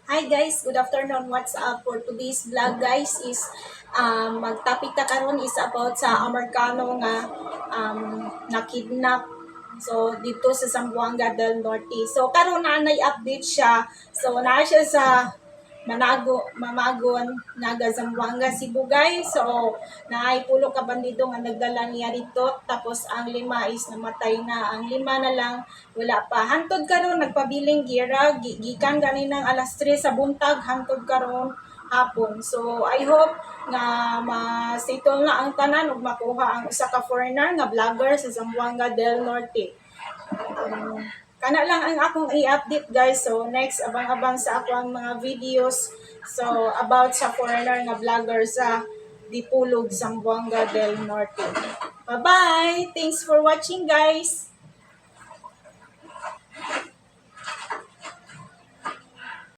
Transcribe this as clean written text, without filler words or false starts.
Hi guys, good afternoon. What's up for today's vlog guys is mag-topic ta karon is about sa Amerikano nga nakidnap so dito sa Zamboanga del Norte. So karon na nay update siya. So naa siya sa Mamagon, Naga Zamboanga, Cebu guys. So naay pulo ka bandido nga nagdala niya dito tapos ang 5 is namatay na. Ang 5 na lang wala pa. Hantod karon nagpabiling gira gikan ganinang alas 3 sa buntag hantod karon hapon. So I hope nga ma-settle na ang tanan ug makuha ang usa ka foreigner nga vlogger sa Zamboanga del Norte. Um, Kana lang ang akong i-update guys. So next abang-abang sa akong mga videos so about sa foreigner nga vlogger sa Dipulog, Zamboanga del Norte. Bye-bye! Thanks for watching guys!